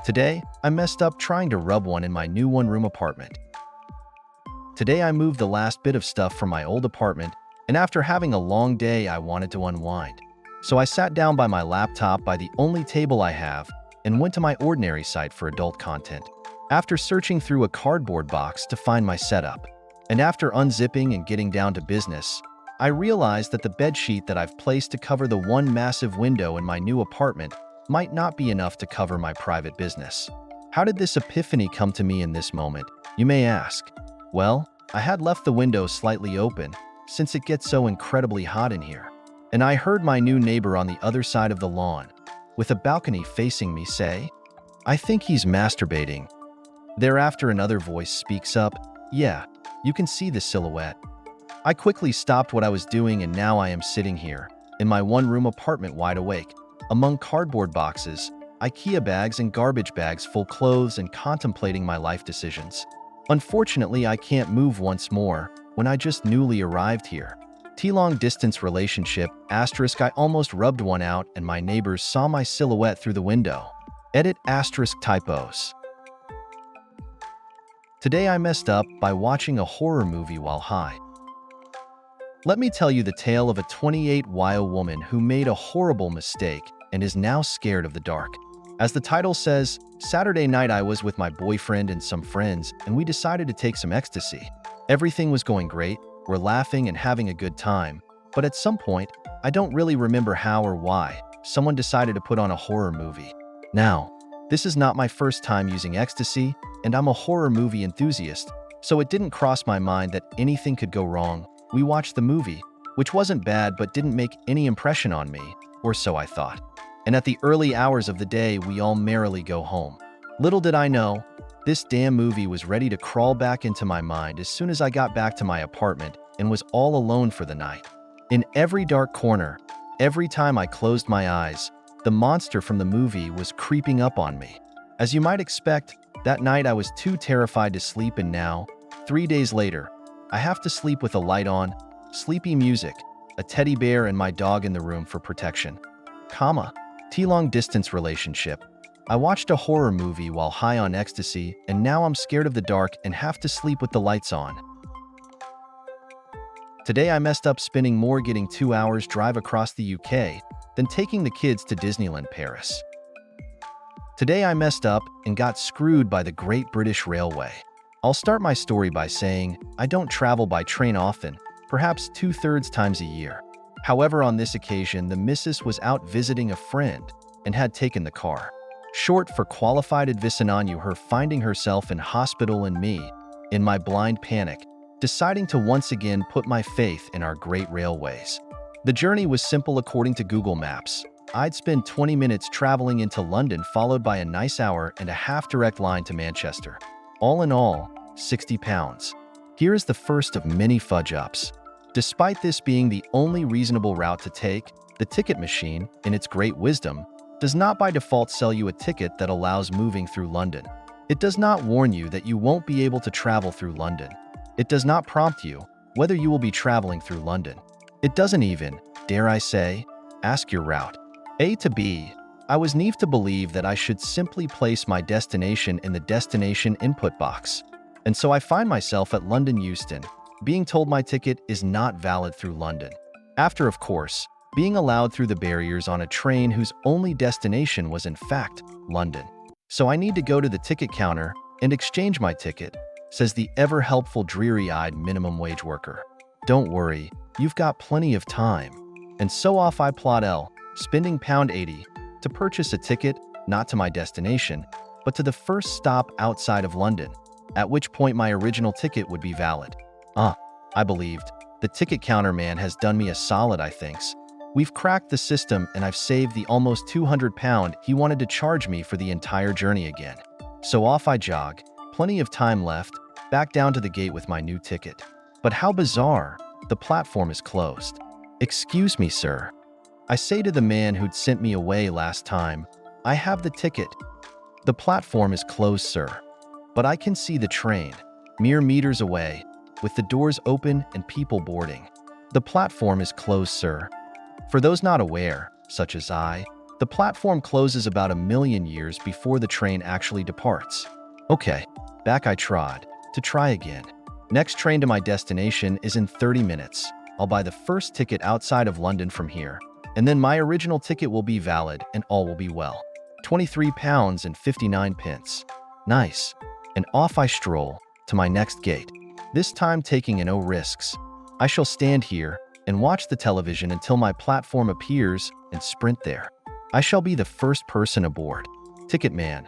Today, I messed up trying to rub one in my new one-room apartment. Today, I moved the last bit of stuff from my old apartment, and after having a long day, I wanted to unwind. So I sat down by my laptop by the only table I have and went to my ordinary site for adult content. After searching through a cardboard box to find my setup, and after unzipping and getting down to business, I realized that the bedsheet that I've placed to cover the one massive window in my new apartment might not be enough to cover my private business. How did this epiphany come to me in this moment, you may ask? Well, I had left the window slightly open since it gets so incredibly hot in here, and I heard my new neighbor on the other side of the lawn, with a balcony facing me, say, "I think he's masturbating." Thereafter, another voice speaks up, "Yeah, you can see the silhouette." I quickly stopped what I was doing, and now I am sitting here in my one-room apartment wide awake, among cardboard boxes, IKEA bags, and garbage bags full clothes, and contemplating my life decisions. Unfortunately, I can't move once more when I just newly arrived here. Long distance relationship, asterisk, I almost rubbed one out and my neighbors saw my silhouette through the window. Edit asterisk typos. Today I messed up by watching a horror movie while high. Let me tell you the tale of a 28-year-old woman who made a horrible mistake and is now scared of the dark. As the title says, Saturday night I was with my boyfriend and some friends, and we decided to take some ecstasy. Everything was going great, we're laughing and having a good time, but at some point, I don't really remember how or why, someone decided to put on a horror movie. Now, this is not my first time using ecstasy, and I'm a horror movie enthusiast, so it didn't cross my mind that anything could go wrong. We watched the movie, which wasn't bad but didn't make any impression on me, or so I thought. And at the early hours of the day, we all merrily go home. Little did I know, this damn movie was ready to crawl back into my mind as soon as I got back to my apartment and was all alone for the night. In every dark corner, every time I closed my eyes, the monster from the movie was creeping up on me. As you might expect, that night I was too terrified to sleep, and now, 3 days later, I have to sleep with a light on, sleepy music, a teddy bear, and my dog in the room for protection. Long distance relationship. I watched a horror movie while high on ecstasy, and now I'm scared of the dark and have to sleep with the lights on. Today I messed up spending more getting 2 hours drive across the UK than taking the kids to Disneyland Paris. Today I messed up and got screwed by the Great British Railway. I'll start my story by saying I don't travel by train often, perhaps 2/3 times a year. However, on this occasion, the missus was out visiting a friend and had taken the car. Short for qualified advicinanyu, her finding herself in hospital, and me, in my blind panic, deciding to once again put my faith in our great railways. The journey was simple according to Google Maps. I'd spend 20 minutes traveling into London, followed by a nice hour and a half direct line to Manchester. All in all, £60. Here is the first of many fudge-ups. Despite this being the only reasonable route to take, the ticket machine, in its great wisdom, does not by default sell you a ticket that allows moving through London. It does not warn you that you won't be able to travel through London. It does not prompt you whether you will be traveling through London. It doesn't even, dare I say, ask your route. A to B. I was naive to believe that I should simply place my destination in the destination input box. And so I find myself at London Euston, being told my ticket is not valid through London. After, of course, being allowed through the barriers on a train whose only destination was in fact London. So I need to go to the ticket counter and exchange my ticket, says the ever-helpful dreary-eyed minimum wage worker. Don't worry, you've got plenty of time. And so off I plod spending £80 to purchase a ticket, not to my destination, but to the first stop outside of London, at which point my original ticket would be valid. I believed. The ticket counter man has done me a solid, I thinks. We've cracked the system and I've saved the almost £200 he wanted to charge me for the entire journey again. So off I jog, plenty of time left, back down to the gate with my new ticket. But how bizarre, the platform is closed. Excuse me, sir. I say to the man who'd sent me away last time, I have the ticket. The platform is closed, sir. But I can see the train, mere meters away, with the doors open and people boarding. The platform is closed, sir. For those not aware, such as I, The platform closes about a million years before the train actually departs. Okay, back I trod, to try again. Next train to my destination is in 30 minutes. I'll buy the first ticket outside of London from here, and then my original ticket will be valid and all will be well. £23 and 59 pence. Nice. And off I stroll to my next gate, this time taking no risks. I shall stand here and watch the television until my platform appears and sprint there. I shall be the first person aboard. Ticket man.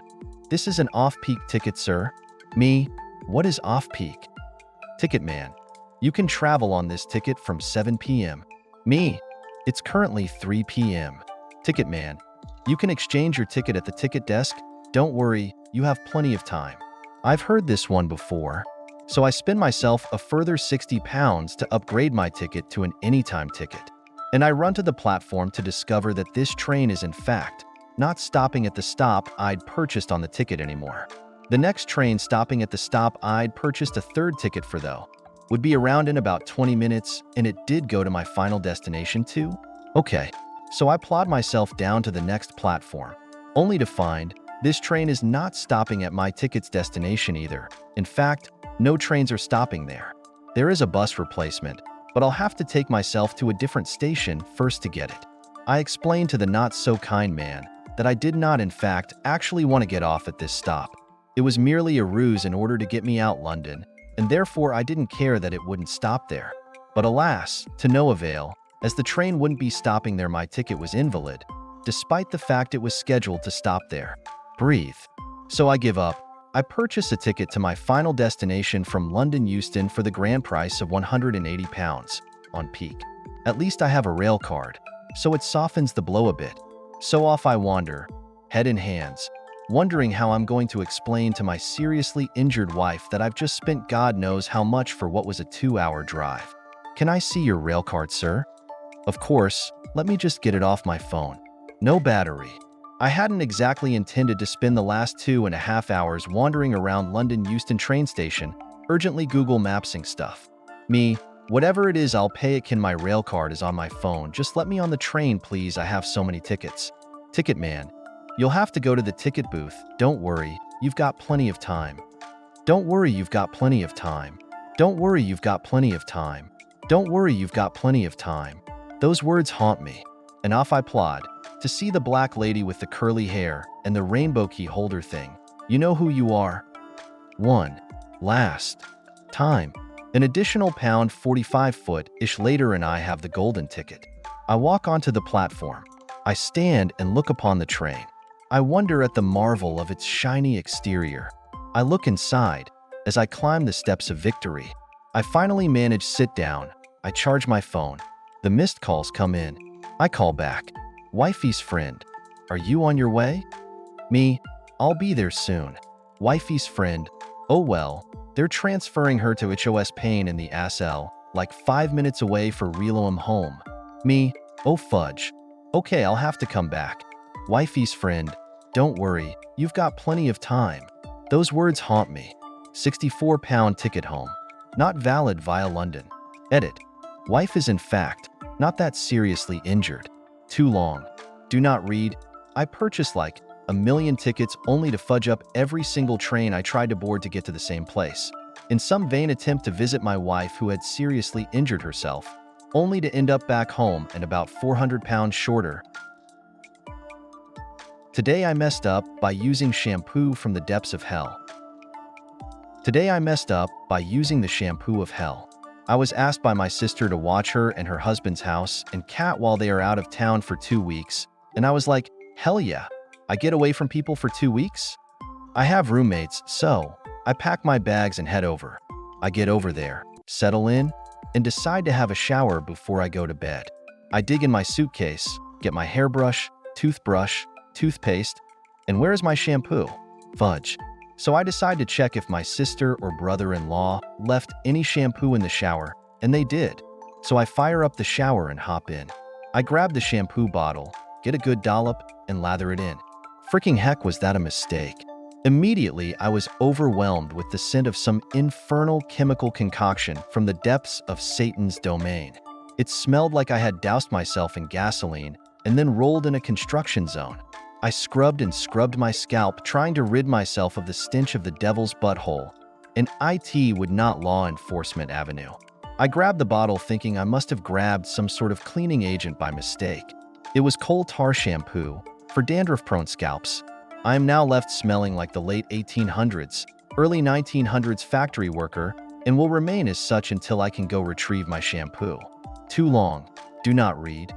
This is an off-peak ticket, sir. Me. What is off-peak? Ticket man. You can travel on this ticket from 7 p.m. Me. It's currently 3 p.m. Ticket man. You can exchange your ticket at the ticket desk. Don't worry, you have plenty of time. I've heard this one before. So I spend myself a further £60 to upgrade my ticket to an anytime ticket. And I run to the platform to discover that this train is in fact not stopping at the stop I'd purchased on the ticket anymore. The next train stopping at the stop I'd purchased a third ticket for, though, would be around in about 20 minutes, and it did go to my final destination too? Okay, so I plod myself down to the next platform, only to find this train is not stopping at my ticket's destination either. In fact, no trains are stopping there. There is a bus replacement, but I'll have to take myself to a different station first to get it. I explained to the not-so-kind man that I did not, in fact, actually want to get off at this stop. It was merely a ruse in order to get me out London, and therefore I didn't care that it wouldn't stop there. But alas, to no avail, as the train wouldn't be stopping there. My ticket was invalid, despite the fact it was scheduled to stop there. Breathe. So I give up. I purchase a ticket to my final destination from London Euston for the grand price of £180 on peak. At least I have a rail card, so it softens the blow a bit. So off I wander, head in hands, wondering how I'm going to explain to my seriously injured wife that I've just spent God knows how much for what was a 2-hour drive. Can I see your rail card, sir? Of course, let me just get it off my phone. No battery. I hadn't exactly intended to spend the last 2.5 hours wandering around London Euston train station, urgently Google Mapsing stuff. Me, whatever it is I'll pay it. Can my rail card is on my phone. Just let me on the train, please. I have so many tickets. Ticket man. You'll have to go to the ticket booth. Don't worry, you've got plenty of time. Don't worry, you've got plenty of time. Don't worry, you've got plenty of time. Don't worry, you've got plenty of time. Those words haunt me. And off I plod, to see the black lady with the curly hair and the rainbow key holder thing. You know who you are? One. Last. Time. An additional pound 45 foot-ish later and I have the golden ticket. I walk onto the platform. I stand and look upon the train. I wonder at the marvel of its shiny exterior. I look inside as I climb the steps of victory. I finally manage sit down. I charge my phone. The missed calls come in. I call back. Wifey's friend. Are you on your way? Me. I'll be there soon. Wifey's friend. Oh well, they're transferring her to HOS Pain in the SL, like 5 minutes away for Reloam home. Me. Oh fudge. Okay, I'll have to come back. Wifey's friend. Don't worry, you've got plenty of time. Those words haunt me. £64 ticket home. Not valid via London. Edit. Wife is in fact not that seriously injured. Too long. Do not read. I purchased like 1,000,000 tickets only to fudge up every single train I tried to board to get to the same place, in some vain attempt to visit my wife who had seriously injured herself, only to end up back home and about £400 shorter. Today I messed up by using shampoo from the depths of hell. Today I messed up by using the shampoo of hell. I was asked by my sister to watch her and her husband's house and cat while they are out of town for 2 weeks, and I was like, hell yeah, I get away from people for 2 weeks? I have roommates, so I pack my bags and head over. I get over there, settle in, and decide to have a shower before I go to bed. I dig in my suitcase, get my hairbrush, toothbrush, toothpaste, and where's my shampoo? Fudge. So I decide to check if my sister or brother-in-law left any shampoo in the shower, and they did. So I fire up the shower and hop in. I grab the shampoo bottle, get a good dollop, and lather it in. Freaking heck, was that a mistake? Immediately, I was overwhelmed with the scent of some infernal chemical concoction from the depths of Satan's domain. It smelled like I had doused myself in gasoline, and then rolled in a construction zone. I scrubbed and scrubbed my scalp, trying to rid myself of the stench of the devil's butthole, and IT would not law enforcement avenue. I grabbed the bottle thinking I must have grabbed some sort of cleaning agent by mistake. It was coal tar shampoo for dandruff-prone scalps. I am now left smelling like the late 1800s, early 1900s factory worker and will remain as such until I can go retrieve my shampoo. Too long. Do not read.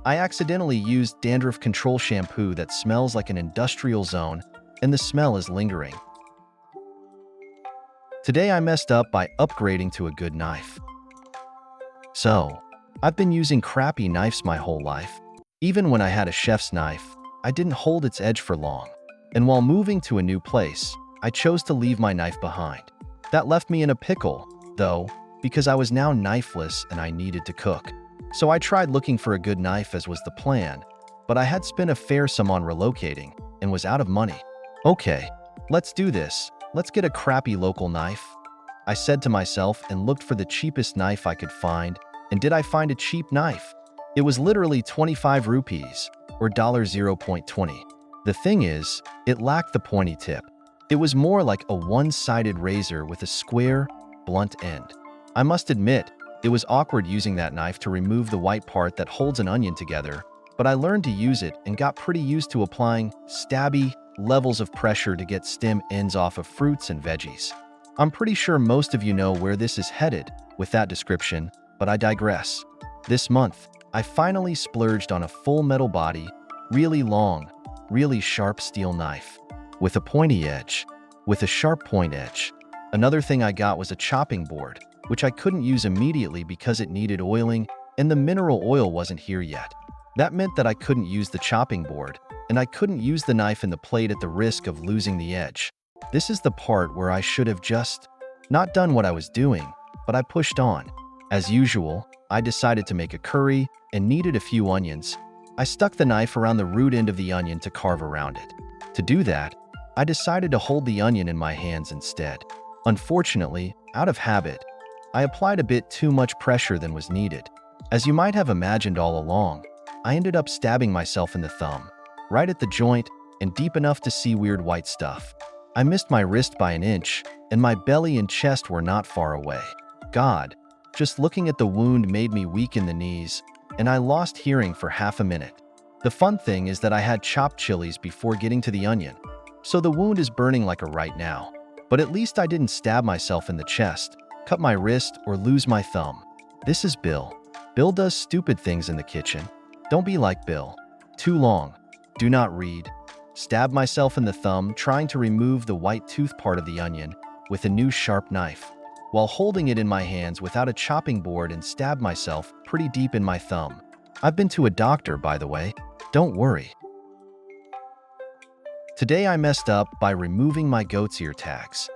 I accidentally used dandruff control shampoo that smells like an industrial zone, and the smell is lingering. Today I messed up by upgrading to a good knife. So, I've been using crappy knives my whole life. Even when I had a chef's knife, I didn't hold its edge for long. And while moving to a new place, I chose to leave my knife behind. That left me in a pickle, though, because I was now knifeless and I needed to cook. So I tried looking for a good knife as was the plan, but I had spent a fair sum on relocating and was out of money. Okay, let's do this. Let's get a crappy local knife, I said to myself and looked for the cheapest knife I could find. And did I find a cheap knife? It was literally 25 rupees, or $0.20. The thing is, it lacked the pointy tip. It was more like a one-sided razor with a square, blunt end. I must admit, it was awkward using that knife to remove the white part that holds an onion together, but I learned to use it and got pretty used to applying stabby levels of pressure to get stem ends off of fruits and veggies. I'm pretty sure most of you know where this is headed with that description, but I digress. This month, I finally splurged on a full metal body, really long, really sharp steel knife, with a pointy edge, with a sharp point edge. Another thing I got was a chopping board, which I couldn't use immediately because it needed oiling and the mineral oil wasn't here yet. That meant that I couldn't use the chopping board, and I couldn't use the knife in the plate at the risk of losing the edge. This is the part where I should have just not done what I was doing, but I pushed on. As usual, I decided to make a curry and needed a few onions. I stuck the knife around the root end of the onion to carve around it. To do that, I decided to hold the onion in my hands instead. Unfortunately, out of habit, I applied a bit too much pressure than was needed. As you might have imagined all along, I ended up stabbing myself in the thumb, right at the joint and deep enough to see weird white stuff. I missed my wrist by an inch, and my belly and chest were not far away. God, just looking at the wound made me weak in the knees, and I lost hearing for half a minute. The fun thing is that I had chopped chilies before getting to the onion, so the wound is burning like a right now. But at least I didn't stab myself in the chest, cut my wrist, or lose my thumb. This is Bill. Bill does stupid things in the kitchen. Don't be like Bill. Too long. Do not read. Stab myself in the thumb trying to remove the white tooth part of the onion with a new sharp knife, while holding it in my hands without a chopping board, and stab myself pretty deep in my thumb. I've been to a doctor, by the way. Don't worry. Today I messed up by removing my goat's ear tags.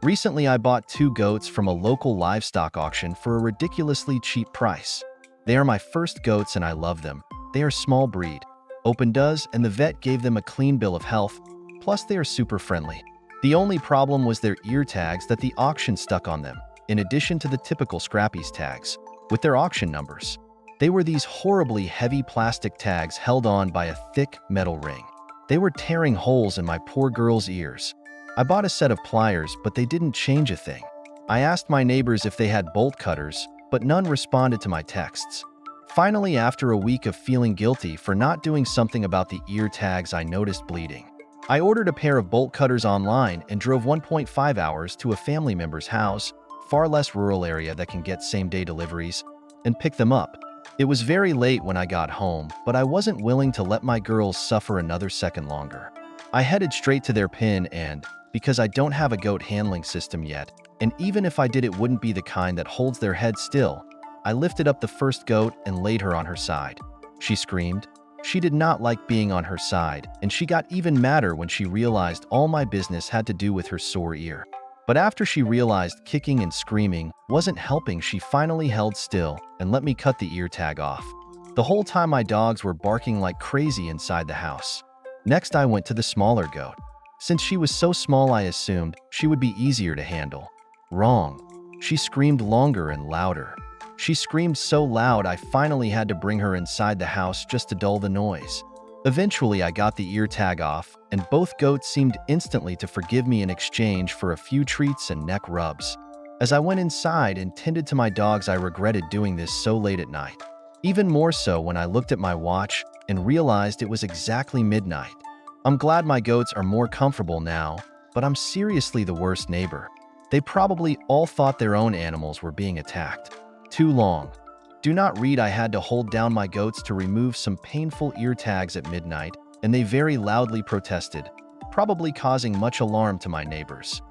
Recently I bought 2 goats from a local livestock auction for a ridiculously cheap price. They are my first goats and I love them. They are small breed. Open does, and the vet gave them a clean bill of health, plus they are super friendly. The only problem was their ear tags that the auction stuck on them, in addition to the typical Scrappy's tags, with their auction numbers. They were these horribly heavy plastic tags held on by a thick metal ring. They were tearing holes in my poor girl's ears. I bought a set of pliers, but they didn't change a thing. I asked my neighbors if they had bolt cutters, but none responded to my texts. Finally, after a week of feeling guilty for not doing something about the ear tags, I noticed bleeding. I ordered a pair of bolt cutters online and drove 1.5 hours to a family member's house, far less rural area that can get same-day deliveries, and pick them up. It was very late when I got home, but I wasn't willing to let my girls suffer another second longer. I headed straight to their pen and, because I don't have a goat handling system yet, and even if I did, it wouldn't be the kind that holds their head still, I lifted up the first goat and laid her on her side. She screamed. She did not like being on her side, and she got even madder when she realized all my business had to do with her sore ear. But after she realized kicking and screaming wasn't helping, she finally held still and let me cut the ear tag off. The whole time my dogs were barking like crazy inside the house. Next, I went to the smaller goat. Since she was so small, I assumed she would be easier to handle. Wrong. She screamed longer and louder. She screamed so loud I finally had to bring her inside the house just to dull the noise. Eventually, I got the ear tag off, and both goats seemed instantly to forgive me in exchange for a few treats and neck rubs. As I went inside and tended to my dogs, I regretted doing this so late at night. Even more so when I looked at my watch and realized it was exactly midnight. I'm glad my goats are more comfortable now, but I'm seriously the worst neighbor. They probably all thought their own animals were being attacked. Too long. Do not read. I had to hold down my goats to remove some painful ear tags at midnight, and they very loudly protested, probably causing much alarm to my neighbors.